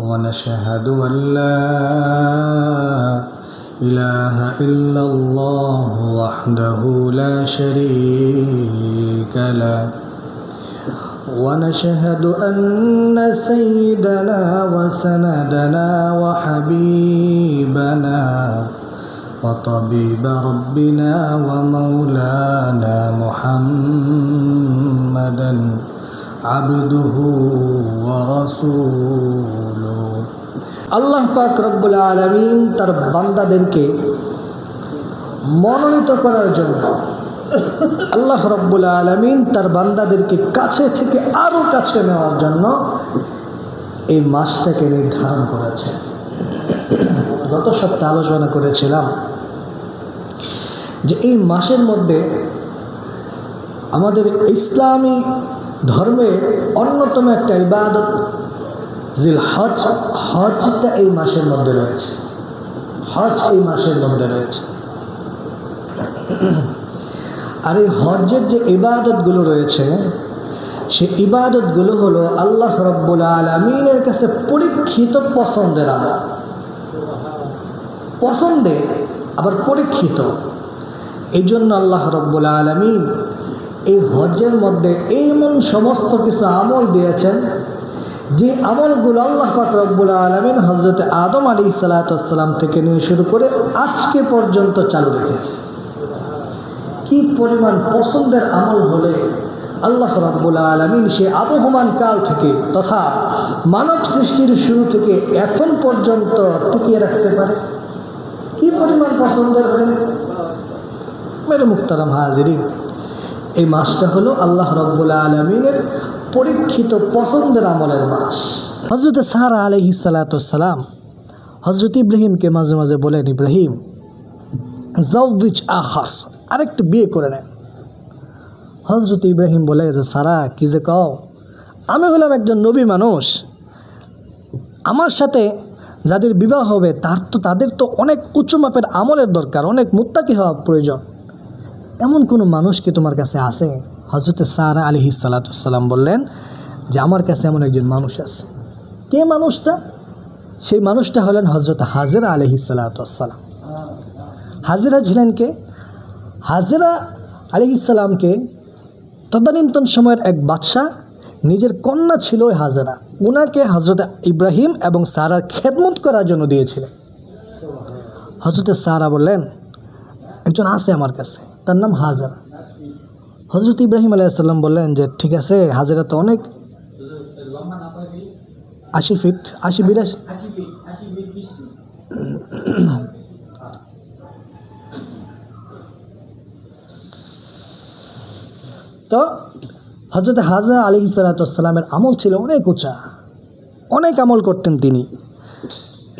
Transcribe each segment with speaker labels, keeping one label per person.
Speaker 1: ونشهد أن لا إله إلا الله وحده لا شريك له ونشهد أن سيدنا وسندنا وحبيبنا وطبيب ربنا ومولانا محمدا عبده ورسوله আল্লাহ পাক রব্বুল আলামিন তার বান্দাদেরকে মনোনীত করার জন্য আল্লাহ রব্বুল আলামিন তার বান্দাদেরকে কাছে থেকে আরো কাছে নেওয়ার জন্য এই মাসটাকে নির্ধারণ করেছেন। গত সপ্তাহে আলোচনা করেছিলাম যে এই মাসের মধ্যে আমাদের ইসলামী ধর্মের অন্যতম একটা ইবাদত হজটা এই মাসের মধ্যে রয়েছে। হজ এই মাসের মধ্যে রয়েছে। আর এই হজের যে ইবাদতগুলো রয়েছে সে ইবাদতগুলো হলো আল্লাহ রব্বুল আলামিনের কাছে পরীক্ষিত পছন্দের আমল। পছন্দের আবার পরীক্ষিত। এই জন্য আল্লাহ রব্বুল আলামিন এই হজের মধ্যে এমন সমস্ত কিছু আমল দিয়েছেন যে আমলগুলো আল্লাহ পাক রব্বুল আলামিন হযরত আদম আলাইহিস সালাম থেকে নিয়ে শুরু করে আজকে পর্যন্ত চালু রেখেছে। কি পরিমাণ পছন্দের আমল হলে আল্লাহ রাব্বুল আলামিন সে আবহমান কাল থেকে তথা মানব সৃষ্টির শুরু থেকে এখন পর্যন্ত টিকিয়ে রাখতে পারে। কি পরিমাণ পছন্দের হলে মেরে মুহতারাম হাজিরিন, এই মাসটা হলো আল্লাহ রাব্বুল আলামিনের পরীক্ষিত পছন্দের আমলের মাস। হযরত সারা আলাইহিস সালাম হযরত ইব্রাহিমকে মাঝে মাঝে বলেন, ইব্রাহিম জাওবিজ আখার, আরেকটু বিয়ে করে নেন। হযরত ইব্রাহিম বলে যে সারা কি যে কও, আমি হলাম একজন নবী মানুষ, আমার সাথে যাদের বিবাহ হবে তাদের তো অনেক উচ্চ মাপের আমলের দরকার, অনেক মুত্তাকি হওয়া প্রয়োজন। এমন কোনো মানুষ কি তোমার কাছে আছে? হযরত সারা আলাইহিস সালাম বললেন যে আমার কাছে এমন একজন মানুষ আছে। কে মানুষটা? সেই মানুষটা হলেন হযরত হাজেরা আলাইহিস সালাম। হাজেরা ছিলেন কে? হাজেরা আলাইহিস সালামকে তদানীন্তন সময়ের এক বাদশাহ নিজের কন্যা ছিল ওই হাজেরা, ওনাকে হযরত ইব্রাহিম এবং সারার খেদমত করার জন্য দিয়েছিলেন। হযরত সারা বললেন একজন আছে আমার কাছে, তার নাম হাজেরা। হযরত ইব্রাহিম আলাইহিস সালাম বললেন যে ঠিক আছে, হাজেরা তো অনেক 80 ফিট 82 তো হযরত হাজেরা আলাইহিস সালামের আমল ছিল অনেক উঁচা, অনেক আমল করতেন তিনি।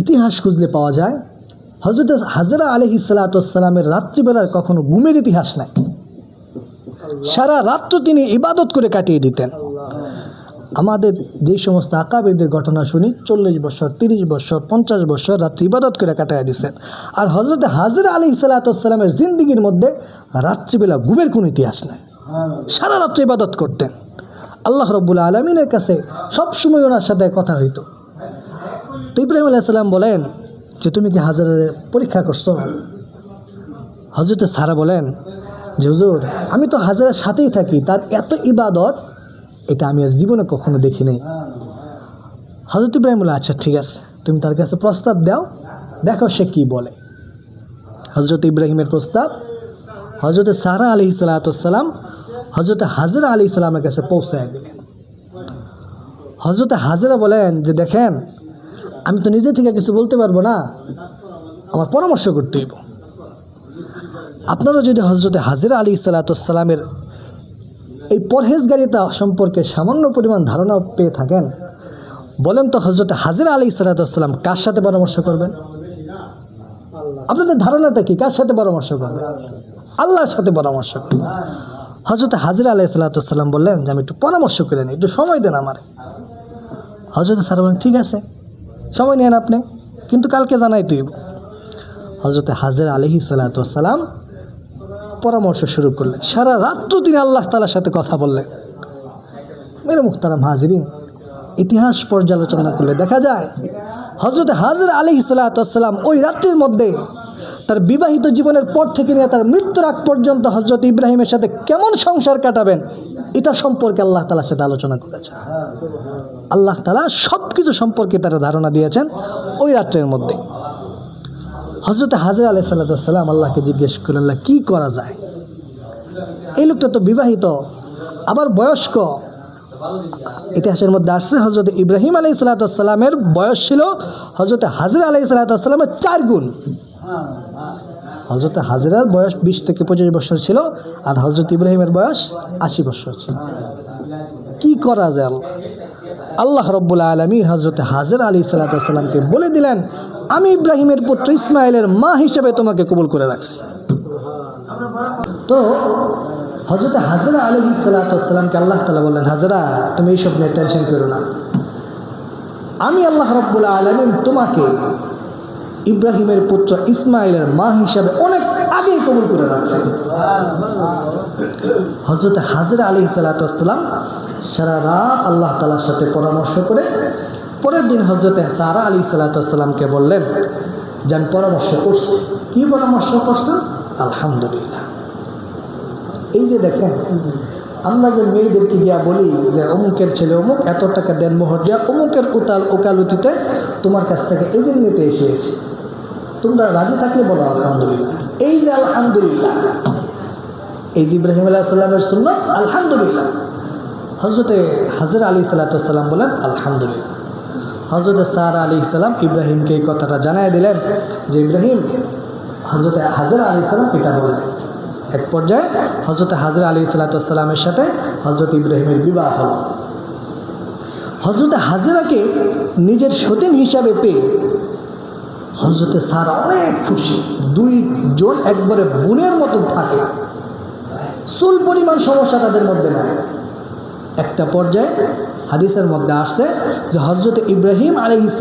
Speaker 1: ইতিহাস খুঁজলে পাওয়া যায় হযরত হাজেরা আলাইহিস সালামের রাত্রিবেলার কখনো ঘুমের ইতিহাস নাই। সারা রাত্র তিনি ইবাদত করে কাটিয়ে দিতেন। আমাদের যে সমস্ত আকাবিরদের ঘটনা শুনি 40 বছর 30 বছর 50 বছর রাত্রি ইবাদত করে কাটিয়ে দিয়েছেন। আর হযরত হাজেরা আলাইহিস সালামের জিন্দেগির মধ্যে রাত্রিবেলা ঘুমের কোনো ইতিহাস নাই। সারা রাত্র ইবাদত করতেন। আল্লাহ রাব্বুল আলামিনের কাছে সবসময় ওনার সাথে কথা হইতো। তো ইব্রাহিম আলাইহিস সালাম বলেন যে তুমি কি হাজেরার পরীক্ষা করছো? হযরত সারা বলেন যে হুজুর, আমি তো হাজেরার সাথেই থাকি, তার এত ইবাদত এটা আমি আর জীবনে কখনো দেখি নাই। হযরত ইব্রাহিম বলে আচ্ছা ঠিক আছে, তুমি তার কাছে প্রস্তাব দাও, দেখো সে কি বলে। হযরত ইব্রাহিমের প্রস্তাব হযরত সারা আলাইহিস সালাম হযরত হাজেরা আলাইহিস সালামের কাছে পৌঁছায় দিলেন। হযরত হাজেরা বলেন যে দেখেন, আমি তো নিজে থেকে কিছু বলতে পারবো না, আমার পরামর্শ করতে হইব। আপনারা যদি হযরত হাজেরা আলাইহিস সালামের এই পরহেজগারিতা সম্পর্কে সামান্য পরিমাণ ধারণা পেয়ে থাকেন, বলেন তো হযরত হাজেরা আলাইহিস সালাম কার সাথে পরামর্শ করবেন? আপনাদের ধারণাটা কি? কার সাথে পরামর্শ করবেন? আল্লাহর সাথে পরামর্শ করবেন। হযরত হাজেরা আলাইহিস সালাম বললেন যে আমি একটু পরামর্শ করে নিই, একটু সময় দেন আমার। হযরত সারা বলেন ঠিক আছে, সময় নেন আপনি, কিন্তু কালকে জানাই তুই। হযরত হাজেরা আলাইহিস সালাম পরামর্শ শুরু করলেন। সারা রাত্র তিনি আল্লাহ তাআলার সাথে কথা বললেন। মেরে মুহতারাম হাজিরিন, ইতিহাস পর্যালোচনা করলে দেখা যায় হযরত হাজরা আলাইহিস সালাম ওই রাত্রির মধ্যে তার বিবাহিত জীবনের পর থেকে নিয়ে তার মৃত্যুর আগ পর্যন্ত হযরত ইব্রাহিমের সাথে কেমন সংসার কাটাবেন এটা সম্পর্কে আল্লাহ তাআলার সাথে আলোচনা করেছেন। আল্লাহ তাআলা সব কিছু সম্পর্কে তার ধারণা দিয়েছেন ওই রাত্রের মধ্যে। হযরত হাজরা আলাইহিস সালাম আল্লাহকে জিজ্ঞেস করলেন, আল্লাহ কি করা যায়? এই লোকটা তো বিবাহিত আবার বয়স্ক। ইতিহাসের মধ্যে আসছে হযরত ইব্রাহিম আলাইহিস সালামের বয়স ছিল হযরত হাজরা আলাইহিস সালামের 4 গুণ। হযরত হাজরার বয়স 20 থেকে 25 বছর ছিল আর হযরত ইব্রাহিমের বয়স 80 বছর ছিল। কি করা যায়? আল্লাহ রাব্বুল আলামিন হযরত হাজরা আলাইহিস সালামকে বলে দিলেন, আমি ইব্রাহিমের পুত্র ইসমাইলের মা হিসেবে তোমাকে কবুল করে রাখছি। তো হযরত হাজরা আলাইহিস সালামকে আল্লাহ তাআলা বললেন, হাজরা তুমি এইসব নিয়ে টেনশন করো না, আমি আল্লাহ রাব্বুল আলামিন তোমাকে ইব্রাহিমের পুত্র ইসমাইলের মা হিসাবে অনেক আগে কবুল করে রাখছে। হযরত হাজরা আলাইহিস সালাম সারা রাত আল্লাহ তাআলার সাথে পরামর্শ করে পরের দিন হযরত সারা আলাইহিস সালামকে বললেন যে আমি পরামর্শ করছি। কি পরামর্শ করছেন? আলহামদুলিল্লাহ। এই যে দেখেন, আমরা যে মেয়েদেরকে গিয়া বলি যে অমুকের ছেলে অমুক, এত টাকা দেন মোহর দিয়া অমুকের ওকালতিতে তোমার কাছ থেকে এজেন্ট নিতে এসেছি, তোমরা রাজি থাকলে বলো আলহামদুলিল্লাহ। এই যে আলহামদুলিল্লাহ, এই যে ইব্রাহিম আলাইহিস সালামের সুন্নাত আলহামদুলিল্লাহ। হযরত হাজরা আলাইহিস সালাম বলেন আলহামদুলিল্লাহ। হযরত সারা আলাইহিস সালাম ইব্রাহিমকে এই কথাটা জানায় দিলেন যে ইব্রাহিম, হযরত হাজরা আলাইহিস সালাম এটা বললেন। এক পর্যায়ে হযরত হাজরা আলাইহিস সালামের সাথে হযরত ইব্রাহিমের বিবাহ হল। হযরত হাজরাকে নিজের সতীন হিসাবে পেয়ে হযরত সারা অনেক খুশি। 2 জন একবারে বোনের মতো থাকে, চুল পরিমাণ সমস্যা তাদের মধ্যে নাই। একটা পর্যায়ে হাদিসের মধ্যে আসছে যে হযরত ইব্রাহিম আলাইহিস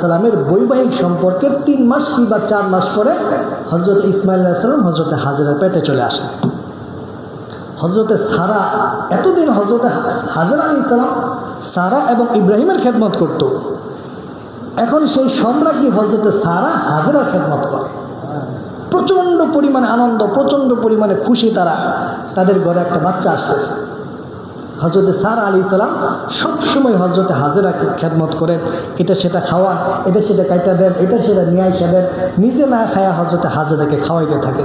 Speaker 1: সালামের বৈবাহিক সম্পর্কে 3 মাস কিংবা 4 মাস পরে হযরত ইসমাইল আলাইহিস সালাম হযরত হাজরার পেটে চলে আসলেন। হযরত সারা এতদিন হযরত হাজরা আলাইহিস সালাম সারা এবং ইব্রাহিমের খেদমত করত, এখন সেই সম্রাজ্ঞী হযরত সারা হাজরার খেদমত করে। প্রচণ্ড পরিমাণে আনন্দ, প্রচণ্ড পরিমাণে খুশি তারা, তাদের ঘরে একটা বাচ্চা আসতেছে। হযরত সারা আলাইহিস সালাম সবসময় হযরত হাজরাকে খেদমত করেন, এটা সেটা খাওয়ান, এটা সেটা কাইটা দেন, এটা সেটা নিয়ে আসা দেন, নিজে না খায়া হযরত হাজরাকে খাওয়াইতে থাকে।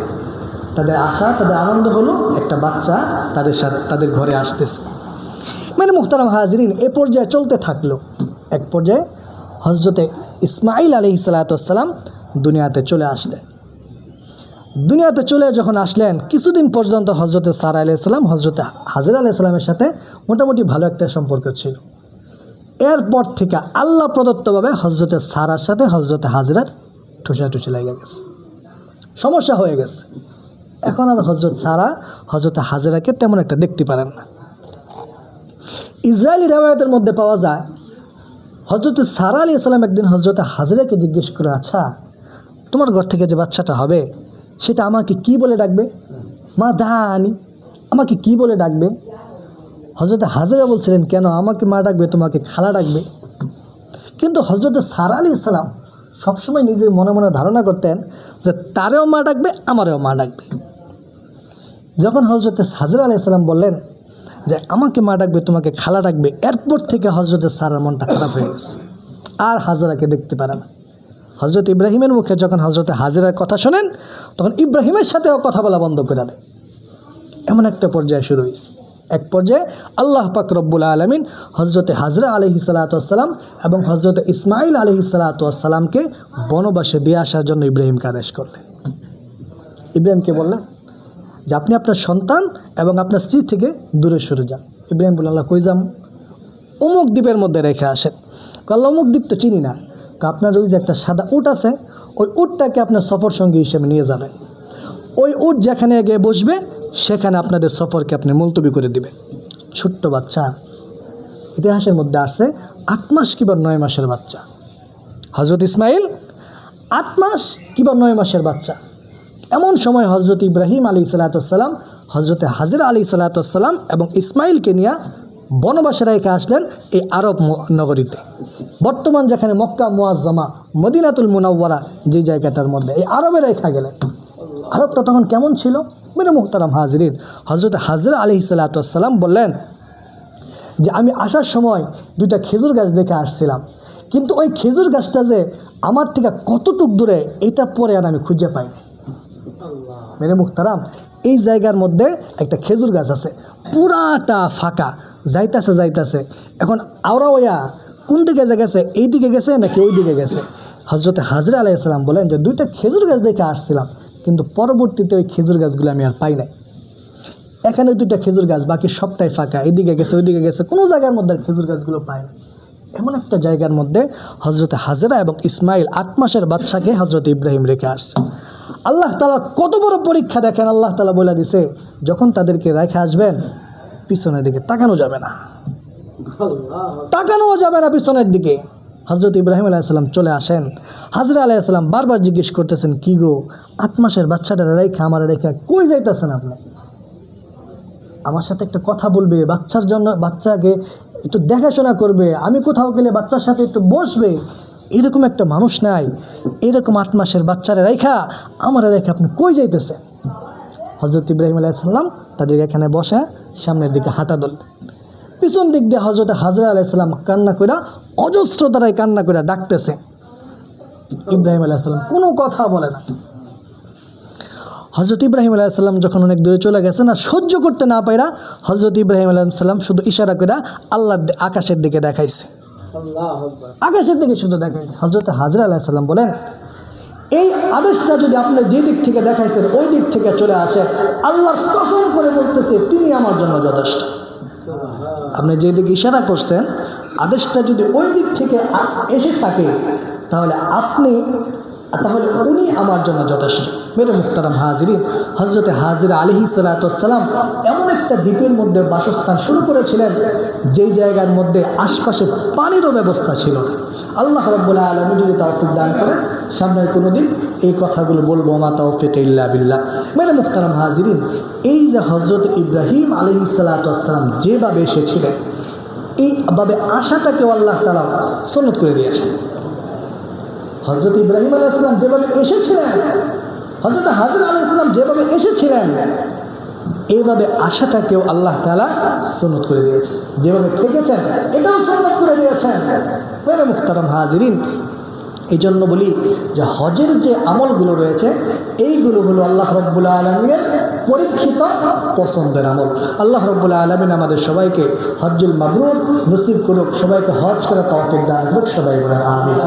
Speaker 1: তাদের আশা, তাদের আনন্দ হলো একটা বাচ্চা তাদের সাথে তাদের ঘরে আসতেছে। মানে মুহতারাম হাজরিন, এ পর্যায়ে চলতে থাকলো। এক পর্যায়ে হযরত ইসমাইল আলাইহিস সালাম দুনিয়াতে চলে আসলেন। দুনিয়াতে চলে যখন আসলেন, কিছুদিন পর্যন্ত হযরত সারা আলাইহিস সালাম হযরত হাজরা আলাইহিস সালামের সাথে মোটামুটি ভালো একটা সম্পর্ক ছিল। এরপর থেকে আল্লাহ প্রদত্তভাবে হযরত সারার সাথে হযরত হাজরার ঠুসাঠুসি লেগে গেছে, সমস্যা হয়ে গেছে। এখন আর হযরত সারা হযরত হাজরাকে তেমন একটা দেখতে পারেন না। ইসরায়েলি রিওয়ায়াতের মধ্যে পাওয়া যায় হযরত সারা আলাইহিস সালাম একদিন হযরত হাজরাকে জিজ্ঞেস করে, আচ্ছা তোমার ঘর থেকে যে বাচ্চাটা হবে সেটা আমাকে কি বলে ডাকবে? মা দানি, আমাকে কি বলে ডাকবে? হযরত হাজরা বলছিলেন, কেন আমাকে মা ডাকবে, তোমাকে খালা ডাকবে? কিন্তু হযরত সারা আলাইহিস সালাম সবসময় নিজের মনে মনে ধারণা করতেন যে তারেও মা ডাকবে, আমারেও মা ডাকবে। যখন হযরত হাজরা আলাইহিস সালাম বললেন যে আমাকে মা ডাকবে, তোমাকে খালা ডাকবে, এরপর থেকে হযরত সারার মনটা খারাপ হয়ে গেছে, আর হাজরাকে দেখতে পারে না। হযরত ইব্রাহিমের মুখে যখন হযরত হাজরার কথা শোনেন, তখন ইব্রাহিমের সাথেও কথা বলা বন্ধ করে দেয়। এমন একটা পর্যায়ে শুরু হয়েছে। এক পর্যায়ে আল্লাহ পাক রব্বুল আলামিন হযরত হাজরা আলাইহিস সালাম এবং হযরত ইসমাইল আলাইহিস সালামকে বনবাসে দিয়ে আসার জন্য ইব্রাহিমকে আদেশ করলেন। ইব্রাহিমকে বললেন যে আপনি আপনার সন্তান এবং আপনার স্ত্রী থেকে দূরে সরে যান। ইব্রাহিম বললেন, আল্লাহ কই যাম? অমুক দ্বীপের মধ্যে রেখে আসেন। আল্লাহ অমুক দ্বীপ তো চিনি না, আপনার ওই যে একটা সাদা উট আছে, ওই উটটাকে আপনার সফর সঙ্গী হিসেবে নিয়ে যাবেন। ওই উট যেখানে গিয়ে বসবে সেখানে আপনাদের সফরকে আপনি মুলতবি করে দিবেন। ছোট্ট বাচ্চা, ইতিহাসের মধ্যে আসছে 8 মাস কিংবা 9 মাসের বাচ্চা। হযরত ইসমাইল 8 মাস কিংবা 9 মাসের বাচ্চা। এমন সময় হযরত ইব্রাহিম আলাইহিস সালাম হযরত হাজরা আলাইহিস সালাম এবং ইসমাইলকে নিয়ে বনবাসে রেখে আসলেন এই আরব নগরীতে, বর্তমান যেখানে মক্কা মুআজ্জামা মদিনাতুল মুনাওয়ারা যে জায়গাটার মধ্যে এই আরবে রেখা গেলেন। আরবটা তখন কেমন ছিল মেরে মুহতারাম হাজিরিন? হযরত হাজরা আলাইহিস সালাতু ওয়াস সালাম বললেন যে আমি আসার সময় দুইটা খেজুর গাছ দেখে আসছিলাম, কিন্তু ওই খেজুর গাছটা যে আমার থেকে কতটুক দূরে এটা পরে আর আমি খুঁজে পাইনি। মেরে মুহতারাম, এই জায়গার মধ্যে একটা খেজুর গাছ আছে, পুরাটা ফাঁকা, যাইতাছে। এখন আওরাওয়া কোন দিকে গেছে, এই দিকে গেছে নাকি ওই দিকে গেছে? হযরত হাজরা আলাইহিস সালাম বলেন যে দুইটা খেজুর গাছ দেখে আসছিলাম, কিন্তু পরবর্তীতে ওই খেজুর গাছগুলো আমি আর পাই নাই। এখানে দুইটা খেজুর গাছ, বাকি সবটাই ফাঁকা, এদিকে গেছে ওইদিকে গেছে, কোনো জায়গার মধ্যে খেজুর গাছগুলো পায় না। এমন একটা জায়গার মধ্যে হযরত হাজরা এবং ইসমাইল 8 মাসের বাচ্চাকে হযরত ইব্রাহিম রেখে আসছে। আল্লাহ তাআলা কত বড় পরীক্ষা দেখেন। আল্লাহ তাআলা বলে দিছে যখন তাদেরকে রেখে আসবেন পিছনের দিকে তাকানো যাবে না, পিছনের দিকে। হযরত ইব্রাহিম আলাইহিস সালাম চলে আসেন, হাজরা আলাইহিস সালাম বারবার জিজ্ঞেস করতেছেন, কি গো 8 মাসের বাচ্চাটা রেখে আমার রেখে কই যাইতেছেন আপনি? আমার সাথে একটা কথা বলবে, বাচ্চার জন্য বাচ্চাকে একটু দেখাশোনা করবে, আমি কোথাও গেলে বাচ্চার সাথে একটু বসবে, এরকম একটা মানুষ নাই। এরকম 8 মাসের বাচ্চারা রেখা আমার রেখে আপনি কই যাইতেছে? হযরত ইব্রাহিম আলাইহিস সালাম তাদের এখানে বসে সামনের দিকে হাঁটা ধরলেন, পিছন দিক দিয়ে হযরত হাজরা আলাইহিস সালাম কান্না করে, অজস্র দ্বারাই কান্না করে ডাকতেছে। ইব্রাহিম আলাইহিস সালাম কোনো কথা বলে না। হযরত ইব্রাহিম আলাইহিস সালাম যখন অনেক দূরে চলে গেছে না, সহ্য করতে না পাইরা হযরত ইব্রাহিম আলাইহিস সালাম শুধু ইশারা করে আল্লাহর আকাশের দিকে দেখাইছে, আকাশের দিকে শুধু দেখাইছে। হযরত হাজরা আলাইহিস সালাম বলেন, এই আদেশটা যদি আপনি যে দিক থেকে দেখাইছেন ওই দিক থেকে চলে আসে, আল্লাহর কসম করে বলতেছে তিনি আমার জন্য যথেষ্ট। আপনি যে দিকে ইশারা করছেন আদেশটা যদি ওই দিক থেকে এসে থাকে তাহলে উনি আমার জন্য যথেষ্ট। মেরে মুহতারাম হাজিরিন, হযরত হাজরা আলাইহিস সালাতু ওয়াস সালাম এমন একটা দ্বীপের মধ্যে বাসস্থান শুরু করেছিলেন যেই জায়গার মধ্যে আশপাশে পানিরও ব্যবস্থা ছিল না। আল্লাহ রাব্বুল আলামিন যদি তৌফিক দান করেন সামনের কোনো দিন এই কথাগুলো বলবো, মা তাওফিক ইল্লা বিল্লাহ। মেরে মুহতারাম হাজিরিন, এই যে হযরত ইব্রাহিম আলাইহিস সালাতু ওয়াস সালাম যেভাবে এসেছিলেন এইভাবে আশাটাকেও আল্লাহ তাআলা সুন্নত করে দিয়েছেন। হযরত ইব্রাহিম আলাইহিস সালাম যেভাবে এসেছিলেন, হযরত হাজরা আলাইহিস সালাম যেভাবে এসেছিলেন, এইভাবে আশাটাকেও আল্লাহ তাআলা সুন্নত করে দিয়েছেন। যেভাবে থেকেছেন এটাও সুন্নত করে দিয়েছেন। মেরে মুহতারাম হাজিরিন, এই জন্য বলি যে হজের যে আমলগুলো রয়েছে এইগুলো হলো আল্লাহ রাব্বুল আলামিনের পরীক্ষিত পছন্দের আমল। আল্লাহ রাব্বুল আলামিন আমাদের সবাইকে হজ্জুল মাবরুর নসিব করুক, সবাইকে হজ করার তৌফিক দান করুক। সবাই বলেন আমিন।